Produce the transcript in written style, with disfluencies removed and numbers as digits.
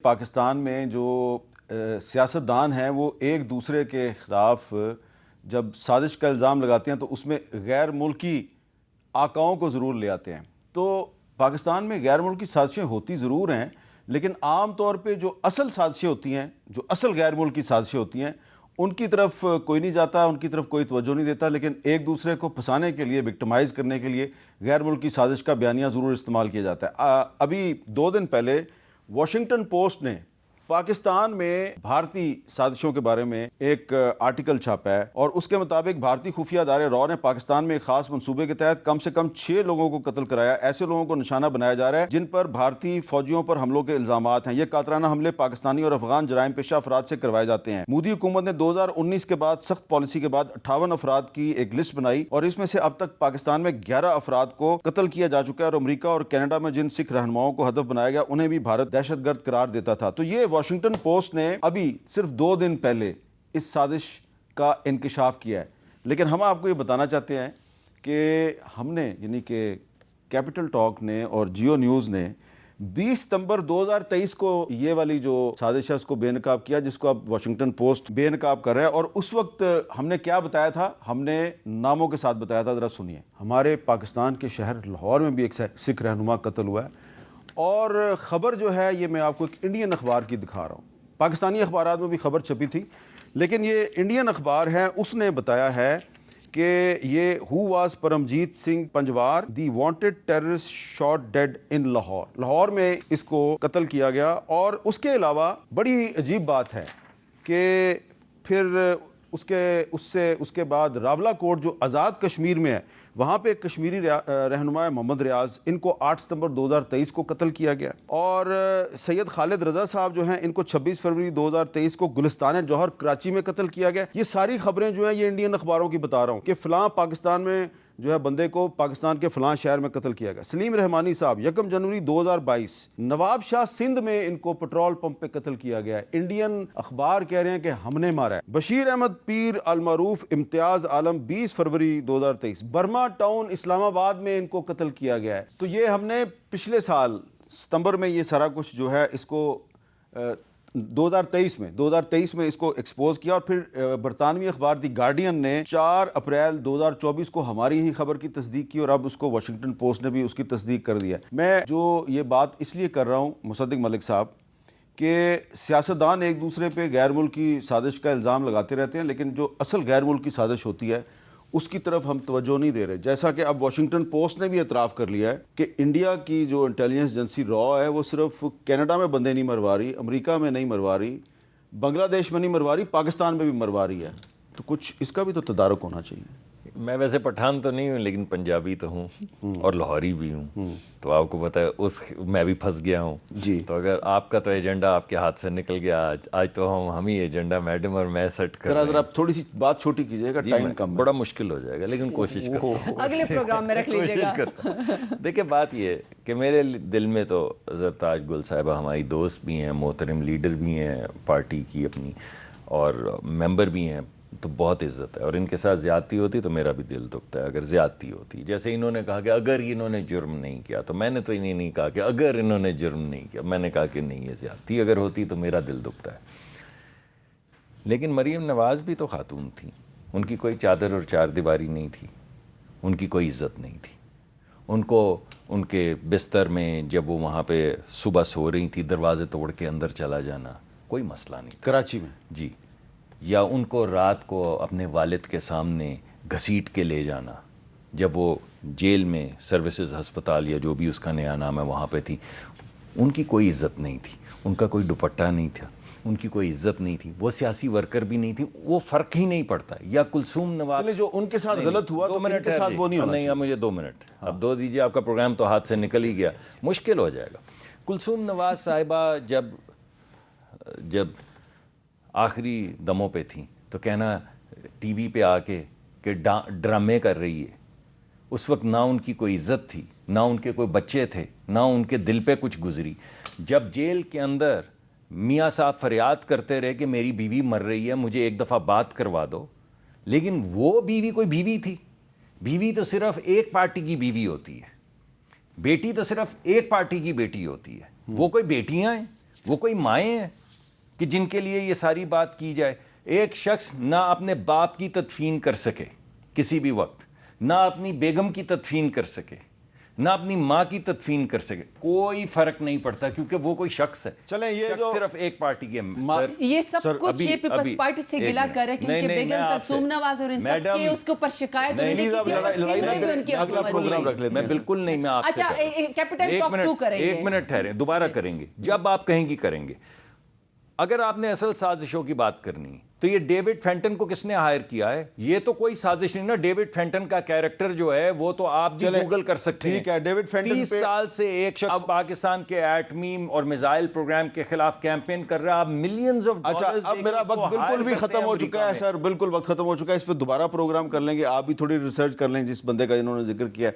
پاکستان میں جو سیاستدان ہیں وہ ایک دوسرے کے خلاف جب سازش کا الزام لگاتے ہیں تو اس میں غیر ملکی آقاؤں کو ضرور لے آتے ہیں. تو پاکستان میں غیر ملکی سازشیں ہوتی ضرور ہیں، لیکن عام طور پہ جو اصل سازشیں ہوتی ہیں، جو اصل غیر ملکی سازشیں ہوتی ہیں، ان کی طرف کوئی نہیں جاتا، ان کی طرف کوئی توجہ نہیں دیتا، لیکن ایک دوسرے کو پھنسانے کے لیے، وکٹمائز کرنے کے لیے غیر ملکی سازش کا بیانیہ ضرور استعمال کیا جاتا ہے. ابھی 2 دن پہلے واشنگٹن پوسٹ نے پاکستان میں بھارتی سازشوں کے بارے میں ایک آرٹیکل چھاپا ہے، اور اس کے مطابق بھارتی خفیہ ادارے را نے پاکستان میں ایک خاص منصوبے کے تحت کم سے کم 6 لوگوں کو قتل کرایا. ایسے لوگوں کو نشانہ بنایا جا رہا ہے جن پر بھارتی فوجیوں پر حملوں کے الزامات ہیں. یہ قاتلانہ حملے پاکستانی اور افغان جرائم پیشہ افراد سے کروائے جاتے ہیں. مودی حکومت نے 2019 کے بعد سخت پالیسی کے بعد 58 افراد کی ایک لسٹ بنائی، اور اس میں سے اب تک پاکستان میں 11 افراد کو قتل کیا جا چکا ہے، اور امریکہ اور کینیڈا میں جن سکھ رہنماؤں کو ہدف بنایا گیا انہیں بھی بھارت دہشت گرد قرار دیتا تھا. تو یہ واشنگٹن پوسٹ نے ابھی صرف 2 دن پہلے اس سازش کا انکشاف کیا ہے. لیکن ہم آپ کو یہ بتانا چاہتے ہیں کہ ہم نے، یعنی کہ کیپٹل ٹاک نے اور جیو نیوز نے 20 ستمبر 2023 کو یہ والی جو سازش ہے اس کو بے نقاب کیا، جس کو اب واشنگٹن پوسٹ بے نقاب کر رہا ہے. اور اس وقت ہم نے کیا بتایا تھا؟ ہم نے ناموں کے ساتھ بتایا تھا، ذرا سنیے. ہمارے پاکستان کے شہر لاہور میں بھی ایک سکھ رہنما قتل ہوا ہے، اور خبر جو ہے یہ میں آپ کو ایک انڈین اخبار کی دکھا رہا ہوں. پاکستانی اخبارات میں بھی خبر چھپی تھی، لیکن یہ انڈین اخبار ہے، اس نے بتایا ہے کہ یہ who was Paramjit Singh Panjwar the wanted terrorist shot dead in Lahore. Lahore میں اس کو قتل کیا گیا. اور اس کے علاوہ بڑی عجیب بات ہے کہ پھر اس کے بعد راولہ کوٹ جو آزاد کشمیر میں ہے، وہاں پہ ایک کشمیری رہنما محمد ریاض، ان کو 8 ستمبر 2023 کو قتل کیا گیا. اور سید خالد رضا صاحب جو ہیں، ان کو 26 فروری 2023 کو گلستان جوہر کراچی میں قتل کیا گیا. یہ ساری خبریں جو ہیں یہ انڈین اخباروں کی بتا رہا ہوں کہ فلاں پاکستان میں جو ہے بندے کو پاکستان کے فلاں شہر میں قتل کیا گیا. سلیم رحمانی صاحب 1 جنوری 2022 نواب شاہ سندھ میں ان کو پٹرول پمپ پہ قتل کیا گیا ہے. انڈین اخبار کہہ رہے ہیں کہ ہم نے مارا ہے. بشیر احمد پیر المعروف امتیاز عالم 20 فروری 2023 برما ٹاؤن اسلام آباد میں ان کو قتل کیا گیا ہے. تو یہ ہم نے پچھلے سال ستمبر میں یہ سارا کچھ جو ہے اس کو 2023 میں اس کو ایکسپوز کیا. اور پھر برطانوی اخبار دی گارڈین نے 4 اپریل 2024 کو ہماری ہی خبر کی تصدیق کی، اور اب اس کو واشنگٹن پوسٹ نے بھی اس کی تصدیق کر دیا. میں جو یہ بات اس لیے کر رہا ہوں مصدق ملک صاحب کہ سیاستدان ایک دوسرے پہ غیر ملکی سازش کا الزام لگاتے رہتے ہیں، لیکن جو اصل غیر ملکی سازش ہوتی ہے اس کی طرف ہم توجہ نہیں دے رہے. جیسا کہ اب واشنگٹن پوسٹ نے بھی اعتراف کر لیا ہے کہ انڈیا کی جو انٹیلیجنس ایجنسی را ہے وہ صرف کینیڈا میں بندے نہیں مروا رہی، امریکہ میں نہیں مروا رہی، بنگلہ دیش میں نہیں مروا رہی، پاکستان میں بھی مروا رہی ہے. تو کچھ اس کا بھی تو تدارک ہونا چاہیے. میں ویسے پٹھان تو نہیں ہوں، لیکن پنجابی تو ہوں اور لاہوری بھی ہوں. تو آپ کو پتہ ہے میں بھی پھنس گیا ہوں جی. تو اگر آپ کا تو ایجنڈا آپ کے ہاتھ سے نکل گیا، آج تو ہم ہی ایجنڈا میڈم اور میں سیٹ کر رہے ہیں. ذرا تھوڑی سی بات چھوٹی کیجیے گا، ٹائم کم ہے. بڑا مشکل ہو جائے گا، لیکن کوشش کرتا ہوں. اگلے پروگرام میں رکھ لیجیے گا. دیکھیں بات یہ ہے کہ میرے دل میں تو زرتاج گل صاحبہ ہماری دوست بھی ہیں، محترم لیڈر بھی ہیں پارٹی کی اپنی، اور ممبر بھی ہیں، تو بہت عزت ہے. اور ان کے ساتھ زیادتی ہوتی تو میرا بھی دل دکھتا ہے اگر زیادتی ہوتی. جیسے انہوں نے کہا کہ اگر انہوں نے جرم نہیں کیا، تو میں نے تو انہیں نہیں کہا کہ اگر انہوں نے جرم نہیں کیا، میں نے کہا کہ نہیں، یہ زیادتی اگر ہوتی تو میرا دل دکھتا ہے. لیکن مریم نواز بھی تو خاتون تھیں، ان کی کوئی چادر اور چار دیواری نہیں تھی، ان کی کوئی عزت نہیں تھی. ان کو ان کے بستر میں جب وہ وہاں پہ صبح سو رہی تھی دروازے توڑ کے اندر چلا جانا کوئی مسئلہ نہیں تھا. کراچی میں جی. یا ان کو رات کو اپنے والد کے سامنے گھسیٹ کے لے جانا جب وہ جیل میں سروسز ہسپتال یا جو بھی اس کا نیا نام ہے وہاں پہ تھی. ان کی کوئی عزت نہیں تھی، ان کا کوئی دوپٹہ نہیں تھا، ان کی کوئی عزت نہیں تھی، وہ سیاسی ورکر بھی نہیں تھی، وہ فرق ہی نہیں پڑتا. یا کلثوم نواز جو ان کے ساتھ غلط ہوا تو ان کے ساتھ وہ نہیں ہونا نہیں. مجھے 2 منٹ اب 2 دیجیے، آپ کا پروگرام تو ہاتھ سے نکل ہی گیا، مشکل ہو جائے گا. کلثوم نواز صاحبہ جب آخری دموں پہ تھیں تو کہنا ٹی وی پہ آ کے کہ ڈرامے کر رہی ہے. اس وقت نہ ان کی کوئی عزت تھی، نہ ان کے کوئی بچے تھے، نہ ان کے دل پہ کچھ گزری. جب جیل کے اندر میاں صاحب فریاد کرتے رہے کہ میری بیوی مر رہی ہے، مجھے ایک دفعہ بات کروا دو، لیکن وہ بیوی کوئی بیوی تھی؟ بیوی تو صرف ایک پارٹی کی بیوی ہوتی ہے، بیٹی تو صرف ایک پارٹی کی بیٹی ہوتی ہے. وہ کوئی بیٹیاں ہیں؟ وہ کوئی مائیں ہیں کہ جن کے لیے یہ ساری بات کی جائے؟ ایک شخص نہ اپنے باپ کی تدفین کر سکے کسی بھی وقت، نہ اپنی بیگم کی تدفین کر سکے، نہ اپنی ماں کی تدفین کر سکے، کوئی فرق نہیں پڑتا کیونکہ وہ کوئی شخص ہے. چلیں یہ شخص جو صرف ایک پارٹی کے یہ سب کچھ یہ پیپلز پارٹی سے گلا کر رہے ہیں کیونکہ بیگم کلثوم نواز اور ان سب کے اس کے اوپر شکایت انہوں نے کی تھی. اگلا پروگرام رکھ لیتے میں ہیں. بالکل نہیں، میں آپ سے اچھا کیپٹل ٹاک 2 کریں گے. ایک منٹ ٹھہریں، دوبارہ کریں گے جب آپ کہیں گی کریں گے. اگر آپ نے اصل سازشوں کی بات کرنی تو یہ ڈیوڈ فینٹن کو کس نے ہائر کیا ہے؟ یہ تو کوئی سازش نہیں نا. ڈیوڈ فینٹن کا کیریکٹر جو ہے وہ تو آپ بھی گوگل کر سکتے ہیں. ٹھیک ہے، ڈیوڈ فینٹن 30 سال سے ایک شخص پاکستان کے ایٹمی اور میزائل پروگرام کے خلاف کیمپین کر رہا ہے. آپ ملینز آف ڈالرز. اچھا اب میرا وقت بالکل بھی ختم ہو چکا ہے سر، بالکل وقت ختم ہو چکا ہے. اس پہ دوبارہ پروگرام کر لیں گے، آپ بھی تھوڑی ریسرچ کر لیں جس بندے کا انہوں نے ذکر کیا ہے.